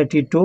82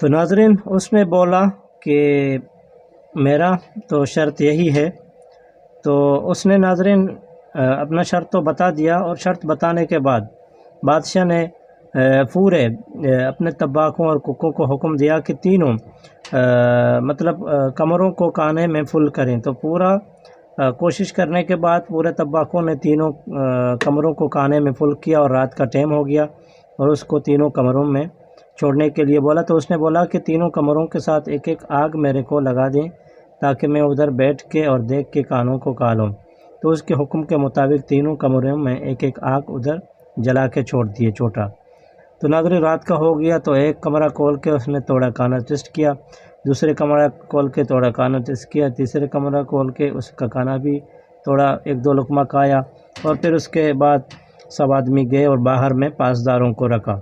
تو ناظرین اس نے بولا کہ میرا تو شرط یہی ہے. تو اس نے ناظرین اپنا شرط تو بتا دیا، اور شرط بتانے کے بعد بادشاہ نے پورے اپنے طباخوں اور کوکوں کو حکم دیا کہ تینوں مطلب کمروں کو کانے میں فل کریں. تو پورا کوشش کرنے کے بعد پورے طباخوں نے تینوں کمروں کو کانے میں فل کیا، اور رات کا ٹائم ہو گیا اور اس کو تینوں کمروں میں چھوڑنے کے لیے بولا. تو اس نے بولا کہ تینوں کمروں کے ساتھ ایک ایک آگ میرے کو لگا دیں تاکہ میں ادھر بیٹھ کے اور دیکھ کے کانوں کو کالوں. تو اس کے حکم کے مطابق تینوں کمروں میں ایک ایک آگ ادھر جلا کے چھوڑ دیے چھوٹا. تو ناظرین رات کا ہو گیا تو ایک کمرہ کھول کے اس نے توڑا کانا ٹیسٹ کیا، دوسرے کمرہ کھول کے توڑا کانا ٹیسٹ کیا، تیسرے کمرہ کھول کے اس کا کانا بھی توڑا، ایک دو لقمہ کھایا، اور پھر اس کے بعد سب آدمی گئے اور باہر میں پاسداروں کو رکھا.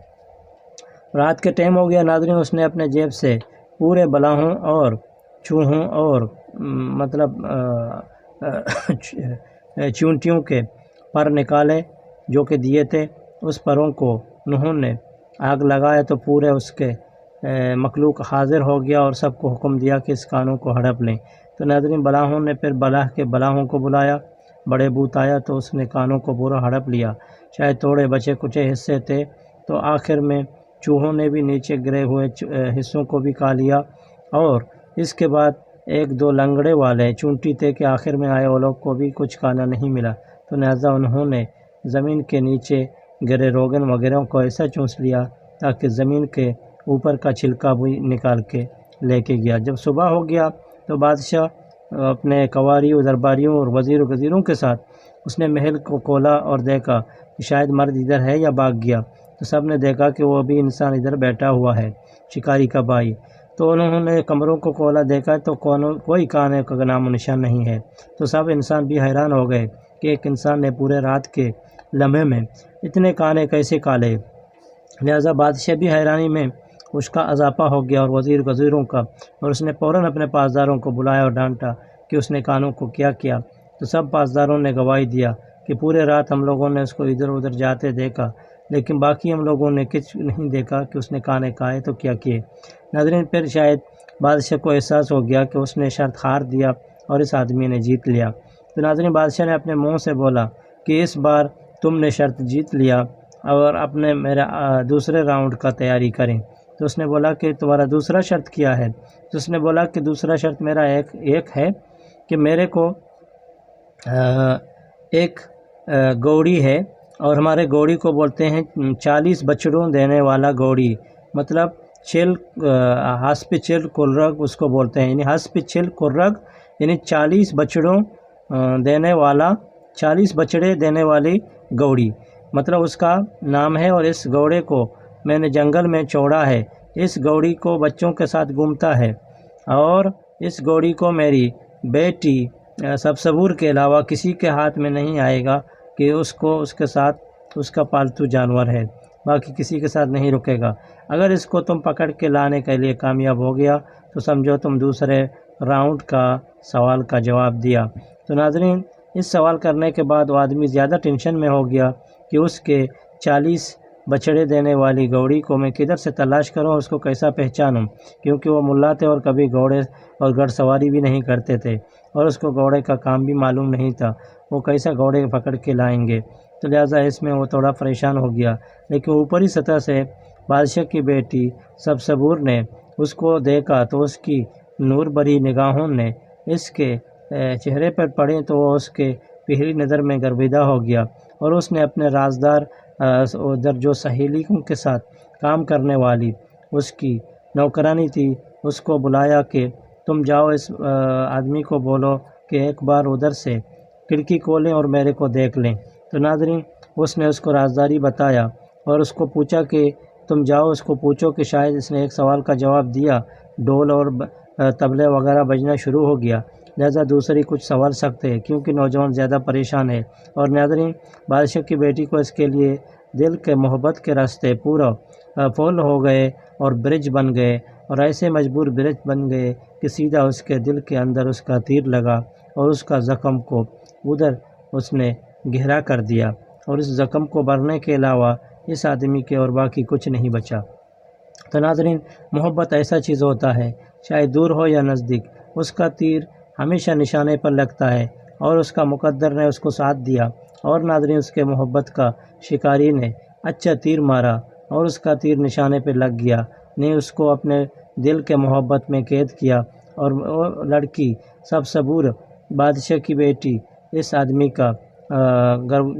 رات کے ٹائم ہو گیا ناظرین، اس نے اپنے جیب سے پورے بلاہوں اور چوہوں اور مطلب چونٹیوں کے پر نکالے جو کہ دیے تھے. اس پروں کو انہوں نے آگ لگایا تو پورے اس کے مخلوق حاضر ہو گیا، اور سب کو حکم دیا کہ اس کانوں کو ہڑپ لیں. تو ناظرین بلاہوں نے پھر بلاہ کے بلاہوں کو بلایا، بڑے بھوت آیا تو اس نے کانوں کو پورا ہڑپ لیا. شاید تھوڑے بچے کچھ حصے تھے، تو آخر میں چوہوں نے بھی نیچے گرے ہوئے حصوں کو بھی کھا لیا. اور اس کے بعد ایک دو لنگڑے والے چونٹی تھے کہ آخر میں آئے، وہ لوگ کو بھی کچھ کھانا نہیں ملا. تو لہٰذا انہوں نے زمین کے نیچے گرے روغن وغیرہ کو ایسا چونس لیا تاکہ زمین کے اوپر کا چھلکا بھی نکال کے لے کے گیا. جب صبح ہو گیا تو بادشاہ اپنے قواریوں درباریوں اور وزیروں کے ساتھ اس نے محل کو کھولا اور دیکھا کہ شاید مرد ادھر ہے یا بھاگ گیا. تو سب نے دیکھا کہ وہ بھی انسان ادھر بیٹھا ہوا ہے، شکاری کا بھائی. تو انہوں نے کمروں کو کھولا، دیکھا تو کوئی کانے کا نام و نشان نہیں ہے. تو سب انسان بھی حیران ہو گئے کہ ایک انسان نے پورے رات کے لمحے میں اتنے کانے کیسے کالے. لہذا بادشاہ بھی حیرانی میں اس کا اضافہ ہو گیا، اور وزیروں کا، اور اس نے فوراً اپنے پاسداروں کو بلایا اور ڈانٹا کہ اس نے کانوں کو کیا کیا. تو سب پاسداروں نے گواہی دیا کہ پورے رات ہم لوگوں نے اس کو ادھر ادھر جاتے دیکھا، لیکن باقی ہم لوگوں نے کچھ نہیں دیکھا کہ اس نے کانے کھائے تو کیا کیے. ناظرین پھر شاید بادشاہ کو احساس ہو گیا کہ اس نے شرط ہار دیا اور اس آدمی نے جیت لیا. تو ناظرین بادشاہ نے اپنے منہ سے بولا کہ اس بار تم نے شرط جیت لیا، اور اپنے میرا دوسرے راؤنڈ کا تیاری کریں. تو اس نے بولا کہ تمہارا دوسرا شرط کیا ہے؟ تو اس نے بولا کہ دوسرا شرط میرا ایک ہے کہ میرے کو ایک گوڑی ہے، اور ہمارے گوڑی کو بولتے ہیں 40 بچڑوں دینے والا گوڑی، مطلب ہاسپ چل کرگ اس کو بولتے ہیں، یعنی ہاسپ چل کرگ یعنی 40 بچڑوں دینے والا، 40 بچڑے دینے والی گوڑی مطلب اس کا نام ہے. اور اس گھوڑے کو میں نے جنگل میں چھوڑا ہے. اس گھوڑی کو بچوں کے ساتھ گھومتا ہے، اور اس گھوڑی کو میری بیٹی سبسبور کے علاوہ کسی کے ہاتھ میں نہیں آئے گا کہ اس کے ساتھ اس کا پالتو جانور ہے، باقی کسی کے ساتھ نہیں رکے گا. اگر اس کو تم پکڑ کے لانے کے لیے کامیاب ہو گیا تو سمجھو تم دوسرے راؤنڈ کا سوال کا جواب دیا. تو ناظرین اس سوال کرنے کے بعد وہ آدمی زیادہ ٹینشن میں ہو گیا کہ اس کے 40 بچڑے دینے والی گھوڑی کو میں کدھر سے تلاش کروں، اس کو کیسا پہچانوں، کیونکہ وہ ملا تھے اور کبھی گھوڑے اور گھڑ سواری بھی نہیں کرتے تھے، اور اس کو گھوڑے کا کام بھی معلوم نہیں تھا، وہ کیسا گھوڑے پکڑ کے لائیں گے. تو لہٰذا اس میں وہ تھوڑا پریشان ہو گیا. لیکن اوپری سطح سے بادشاہ کی بیٹی سبسبور نے اس کو دیکھا تو اس کی نور بری نگاہوں نے اس کے چہرے پر پڑیں تو وہ اس کے پہلی نظر میں گرویدہ ہو گیا، اور اس نے اپنے رازدار ادھر جو سہیلیوں کے ساتھ کام کرنے والی اس کی نوکرانی تھی اس کو بلایا کہ تم جاؤ اس آدمی کو بولو کہ ایک بار ادھر سے کھڑکی کھولیں اور میرے کو دیکھ لیں. تو ناظرین اس نے اس کو رازداری بتایا اور اس کو پوچھا کہ تم جاؤ اس کو پوچھو کہ شاید اس نے ایک سوال کا جواب دیا، ڈھول اور طبلے وغیرہ بجنا شروع ہو گیا، لہذا دوسری کچھ سوال سکتے ہیں کیونکہ نوجوان زیادہ پریشان ہے. اور ناظرین بادشاہ کی بیٹی کو اس کے لیے دل کے محبت کے راستے پورا پھول ہو گئے اور برج بن گئے، اور ایسے مجبور برج بن گئے کہ سیدھا اس کے دل کے اندر اس کا تیر لگا اور اس کا زخم کو ادھر اس نے گہرا کر دیا، اور اس زخم کو بھرنے کے علاوہ اس آدمی کے اور باقی کچھ نہیں بچا. تو ناظرین، محبت ایسا چیز ہوتا ہے، چاہے دور ہو یا نزدیک، اس کا تیر ہمیشہ نشانے پر لگتا ہے، اور اس کا مقدر نے اس کو ساتھ دیا، اور ناظرین اس کے محبت کا شکاری نے اچھا تیر مارا اور اس کا تیر نشانے پہ لگ گیا، نے اس کو اپنے دل کے محبت میں قید کیا، اور وہ لڑکی سب صبور بادشاہ کی بیٹی اس آدمی کا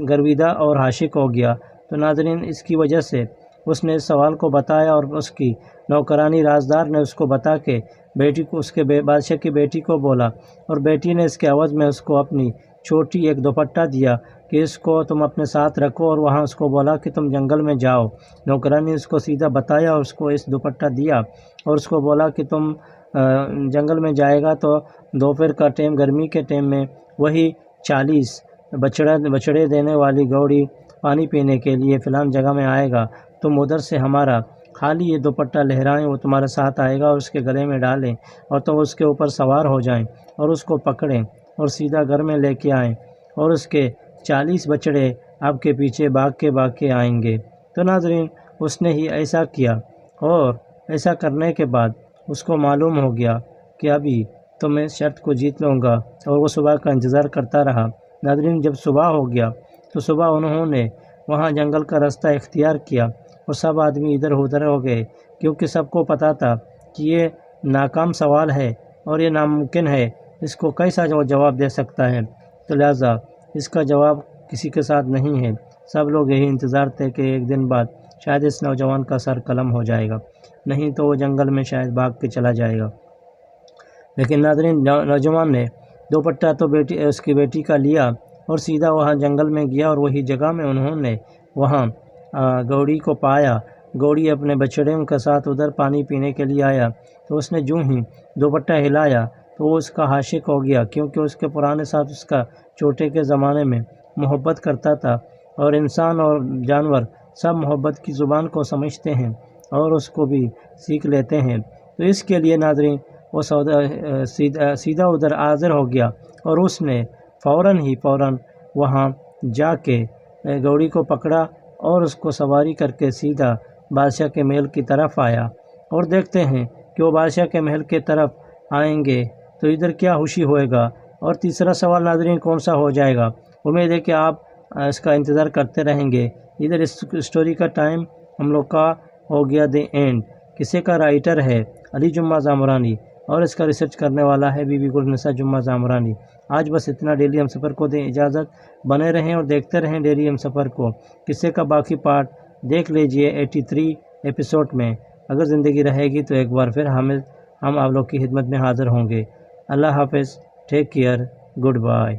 گرویدہ اور عاشق ہو گیا۔ تو ناظرین، اس کی وجہ سے اس نے اس سوال کو بتایا، اور اس کی نوکرانی رازدار نے اس کو بتا کے بیٹی کو، اس کے بادشاہ کی بیٹی کو بولا، اور بیٹی نے اس کے عوض میں اس کو اپنی چھوٹی ایک دوپٹہ دیا کہ اس کو تم اپنے ساتھ رکھو، اور وہاں اس کو بولا کہ تم جنگل میں جاؤ۔ نوکرانی نے اس کو سیدھا بتایا اور اس کو اس دوپٹہ دیا، اور اس کو بولا کہ تم جنگل میں جائے گا تو دوپہر کا ٹائم، گرمی کے ٹائم میں وہی 40 بچڑے دینے والی گوڑی پانی پینے کے لیے فلان جگہ میں آئے گا، تم ادھر سے ہمارا خالی یہ دوپٹہ لہرائیں، وہ تمہارے ساتھ آئے گا، اور اس کے گلے میں ڈالیں، اور تم اس کے اوپر سوار ہو جائیں اور اس کو پکڑیں اور سیدھا گھر میں لے کے آئیں، اور اس کے 40 بچڑے آپ کے پیچھے بھاگ کے آئیں گے۔ تو ناظرین، اس نے ہی ایسا کیا، اور ایسا کرنے کے بعد اس کو معلوم ہو گیا کہ ابھی تو میں اس شرط کو جیت لوں گا، اور وہ صبح کا انتظار کرتا رہا۔ ناظرین، جب صبح ہو گیا تو صبح انہوں نے وہاں جنگل کا راستہ اختیار کیا، اور سب آدمی ادھر ادھر ہو گئے، کیونکہ سب کو پتہ تھا کہ یہ ناکام سوال ہے اور یہ ناممکن ہے، اس کو کیسا جواب دے سکتا ہے، تو لہٰذا اس کا جواب کسی کے ساتھ نہیں ہے۔ سب لوگ یہی انتظار تھے کہ ایک دن بعد شاید اس نوجوان کا سر قلم ہو جائے گا، نہیں تو وہ جنگل میں شاید بھاگ کے چلا جائے گا۔ لیکن ناظرین، نوجوان نے دوپٹہ تو اس کی بیٹی کا لیا اور سیدھا وہاں جنگل میں گیا، اور وہی جگہ میں انہوں نے وہاں گوڑی کو پایا۔ گوڑی اپنے بچڑوں کے ساتھ ادھر پانی پینے کے لیے آیا، تو اس نے جو ہی دوپٹہ ہلایا تو وہ اس کا عاشق ہو گیا، کیونکہ اس کے پرانے ساتھ اس کا چھوٹے کے زمانے میں محبت کرتا تھا، اور انسان اور جانور سب محبت کی زبان کو سمجھتے ہیں اور اس کو بھی سیکھ لیتے ہیں۔ تو اس کے لیے ناظرین، وہ سیدھا ادھر حاضر ہو گیا، اور اس نے فوراً وہاں جا کے گوڑی کو پکڑا اور اس کو سواری کر کے سیدھا بادشاہ کے محل کی طرف آیا۔ اور دیکھتے ہیں کہ وہ بادشاہ کے محل کی طرف آئیں گے تو ادھر کیا خوشی ہوئے گا، اور تیسرا سوال ناظرین کون سا ہو جائے گا، امید ہے کہ آپ اس کا انتظار کرتے رہیں گے۔ ادھر اس اسٹوری کا ٹائم ہم لوگ کا ہو گیا دی اینڈ۔ کسی کا رائٹر ہے علی جمعہ زامرانی، اور اس کا ریسرچ کرنے والا ہے بی بی گلنسا جمعہ زامرانی۔ آج بس اتنا۔ ڈیلی ہم سفر کو دیں اجازت، بنے رہیں اور دیکھتے رہیں ڈیلی ہم سفر کو۔ قصے کا باقی پارٹ دیکھ لیجئے 83 ایپیسوڈ میں۔ اگر زندگی رہے گی تو ایک بار پھر ہم آپ لوگ کی خدمت میں حاضر ہوں گے۔ اللہ حافظ، ٹیک کیئر، گڈ بائے۔